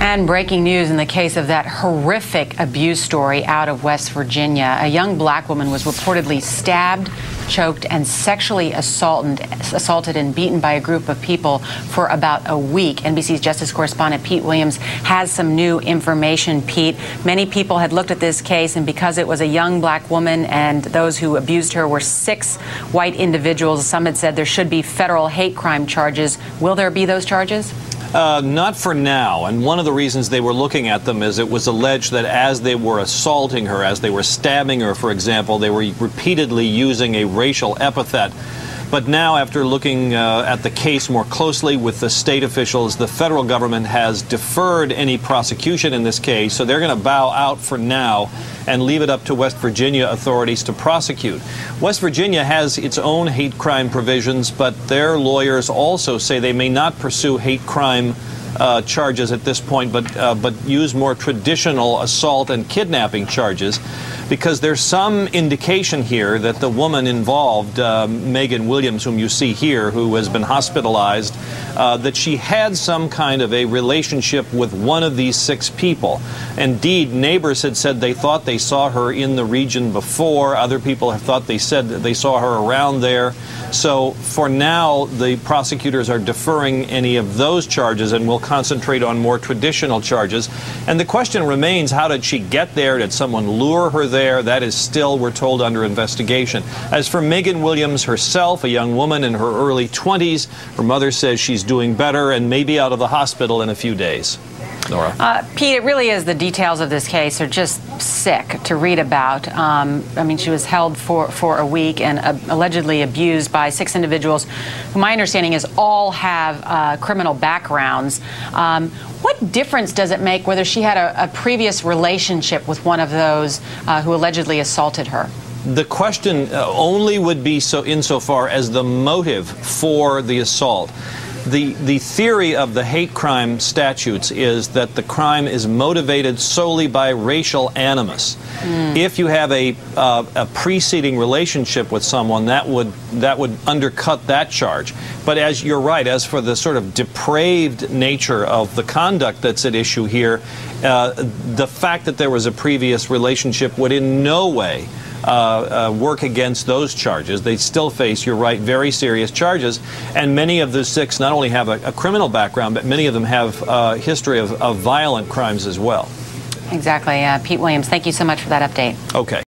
And breaking news in the case of that horrific abuse story out of West Virginia. A young black woman was reportedly stabbed, choked, and sexually assaulted and beaten by a group of people for about a week. NBC's Justice correspondent Pete Williams has some new information. Pete, many people had looked at this case, and because it was a young black woman and those who abused her were 6 white individuals, some had said there should be federal hate crime charges. Will there be those charges? Not for now, and one of the reasons they were looking at them is it was alleged that as they were assaulting her, as they were stabbing her, for example, they were repeatedly using a racial epithet. But now, after looking at the case more closely with the state officials, the federal government has deferred any prosecution in this case, so they're going to bow out for now and leave it up to West Virginia authorities to prosecute. West Virginia has its own hate crime provisions, but their lawyers also say they may not pursue hate crime charges at this point, but use more traditional assault and kidnapping charges, because there's some indication here that the woman involved, Megan Williams, whom you see here, who has been hospitalized, that she had some kind of a relationship with one of these 6 people. Indeed, neighbors had said they thought they saw her in the region before. Other people have thought they said that they saw her around there. So for now, the prosecutors are deferring any of those charges and will concentrate on more traditional charges. And the question remains, how did she get there? Did someone lure her there? That is still, we're told, under investigation. As for Megan Williams herself, a young woman in her early 20s, her mother says she's doing better and may be out of the hospital in a few days. Nora. Pete, it really is. The details of this case are just sick to read about. I mean, she was held for a week and allegedly abused by 6 individuals who, my understanding is, all have criminal backgrounds. What difference does it make whether she had a previous relationship with one of those who allegedly assaulted her? The question only would be so insofar as the motive for the assault. The theory of the hate crime statutes is that the crime is motivated solely by racial animus. If you have a preceding relationship with someone, that would undercut that charge. But as you're right, as for the sort of depraved nature of the conduct that's at issue here, the fact that there was a previous relationship would in no way work against those charges. They still face, you're right, very serious charges. And many of the 6 not only have a criminal background, but many of them have a history of violent crimes as well. Exactly. Pete Williams, thank you so much for that update. Okay.